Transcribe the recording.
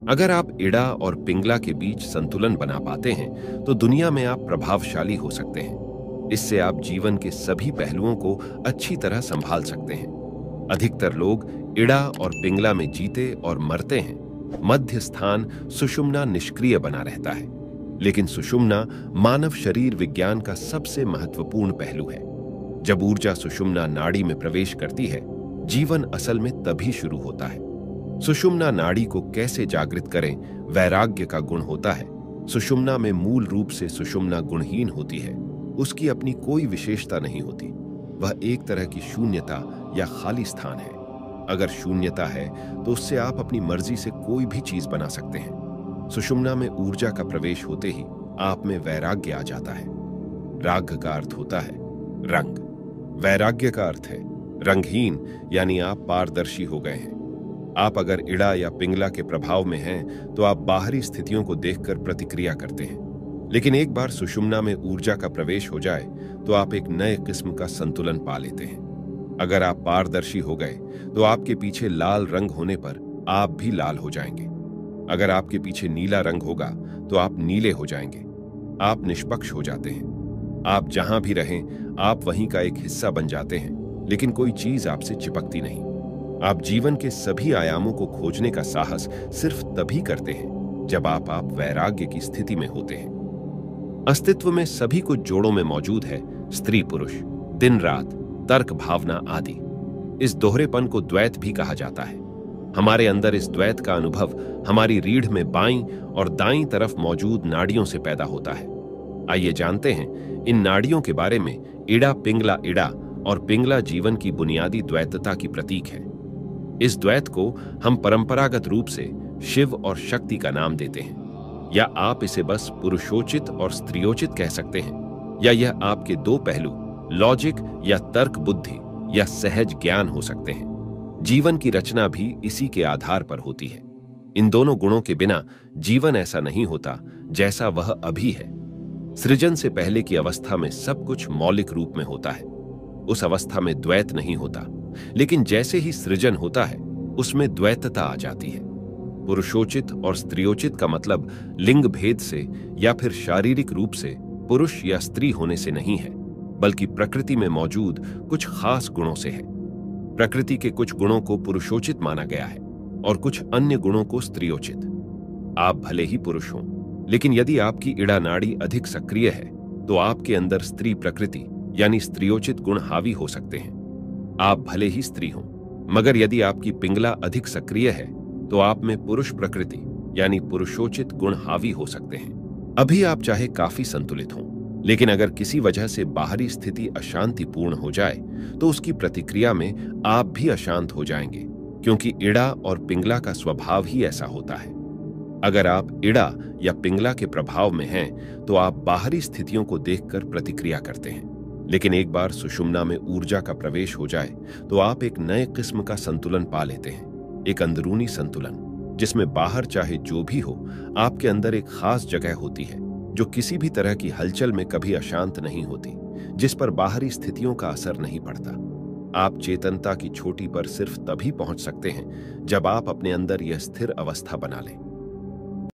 अगर आप इड़ा और पिंगला के बीच संतुलन बना पाते हैं तो दुनिया में आप प्रभावशाली हो सकते हैं। इससे आप जीवन के सभी पहलुओं को अच्छी तरह संभाल सकते हैं। अधिकतर लोग इड़ा और पिंगला में जीते और मरते हैं। मध्य स्थान सुषुम्ना निष्क्रिय बना रहता है, लेकिन सुषुम्ना मानव शरीर विज्ञान का सबसे महत्वपूर्ण पहलू है। जब ऊर्जा सुषुम्ना नाड़ी में प्रवेश करती है, जीवन असल में तभी शुरू होता है। सुषुम्ना नाड़ी को कैसे जागृत करें, वैराग्य का गुण होता है। सुषुम्ना में मूल रूप से सुषुम्ना गुणहीन होती है। उसकी अपनी कोई विशेषता नहीं होती। वह एक तरह की शून्यता या खाली स्थान है। अगर शून्यता है तो उससे आप अपनी मर्जी से कोई भी चीज बना सकते हैं। सुषुम्ना में ऊर्जा का प्रवेश होते ही आप में वैराग्य आ जाता है। राग का अर्थ होता है रंग। वैराग्य का अर्थ है रंगहीन, यानी आप पारदर्शी हो गए हैं। आप अगर इड़ा या पिंगला के प्रभाव में हैं तो आप बाहरी स्थितियों को देखकर प्रतिक्रिया करते हैं, लेकिन एक बार सुषुम्ना में ऊर्जा का प्रवेश हो जाए तो आप एक नए किस्म का संतुलन पा लेते हैं। अगर आप पारदर्शी हो गए तो आपके पीछे लाल रंग होने पर आप भी लाल हो जाएंगे। अगर आपके पीछे नीला रंग होगा तो आप नीले हो जाएंगे। आप निष्पक्ष हो जाते हैं। आप जहां भी रहें आप वहीं का एक हिस्सा बन जाते हैं, लेकिन कोई चीज आपसे चिपकती नहीं। आप जीवन के सभी आयामों को खोजने का साहस सिर्फ तभी करते हैं जब आप वैराग्य की स्थिति में होते हैं। अस्तित्व में सभी कुछ जोड़ों में मौजूद है, स्त्री पुरुष, दिन रात, तर्क भावना आदि। इस दोहरेपन को द्वैत भी कहा जाता है। हमारे अंदर इस द्वैत का अनुभव हमारी रीढ़ में बाईं और दाईं तरफ मौजूद नाड़ियों से पैदा होता है। आइए जानते हैं इन नाड़ियों के बारे में। इड़ा पिंगला, इड़ा और पिंगला जीवन की बुनियादी द्वैतता की प्रतीक है। इस द्वैत को हम परंपरागत रूप से शिव और शक्ति का नाम देते हैं, या आप इसे बस पुरुषोचित और स्त्रियोचित कह सकते हैं, या यह आपके दो पहलू लॉजिक या तर्क बुद्धि या सहज ज्ञान हो सकते हैं। जीवन की रचना भी इसी के आधार पर होती है। इन दोनों गुणों के बिना जीवन ऐसा नहीं होता जैसा वह अभी है। सृजन से पहले की अवस्था में सब कुछ मौलिक रूप में होता है। उस अवस्था में द्वैत नहीं होता, लेकिन जैसे ही सृजन होता है उसमें द्वैतता आ जाती है। पुरुषोचित और स्त्रियोचित का मतलब लिंग भेद से या फिर शारीरिक रूप से पुरुष या स्त्री होने से नहीं है, बल्कि प्रकृति में मौजूद कुछ खास गुणों से है। प्रकृति के कुछ गुणों को पुरुषोचित माना गया है और कुछ अन्य गुणों को स्त्रियोचित। आप भले ही पुरुष हों, लेकिन यदि आपकी इड़ा नाड़ी अधिक सक्रिय है तो आपके अंदर स्त्री प्रकृति यानी स्त्रियोचित गुण हावी हो सकते हैं। आप भले ही स्त्री हों, मगर यदि आपकी पिंगला अधिक सक्रिय है तो आप में पुरुष प्रकृति यानी पुरुषोचित गुण हावी हो सकते हैं। अभी आप चाहे काफी संतुलित हों, लेकिन अगर किसी वजह से बाहरी स्थिति अशांतिपूर्ण हो जाए तो उसकी प्रतिक्रिया में आप भी अशांत हो जाएंगे, क्योंकि इड़ा और पिंगला का स्वभाव ही ऐसा होता है। अगर आप इड़ा या पिंगला के प्रभाव में हैं तो आप बाहरी स्थितियों को देखकर प्रतिक्रिया करते हैं, लेकिन एक बार सुषुम्ना में ऊर्जा का प्रवेश हो जाए तो आप एक नए किस्म का संतुलन पा लेते हैं। एक अंदरूनी संतुलन जिसमें बाहर चाहे जो भी हो, आपके अंदर एक खास जगह होती है जो किसी भी तरह की हलचल में कभी अशांत नहीं होती, जिस पर बाहरी स्थितियों का असर नहीं पड़ता। आप चेतनता की चोटी पर सिर्फ तभी पहुंच सकते हैं जब आप अपने अंदर यह स्थिर अवस्था बना लें।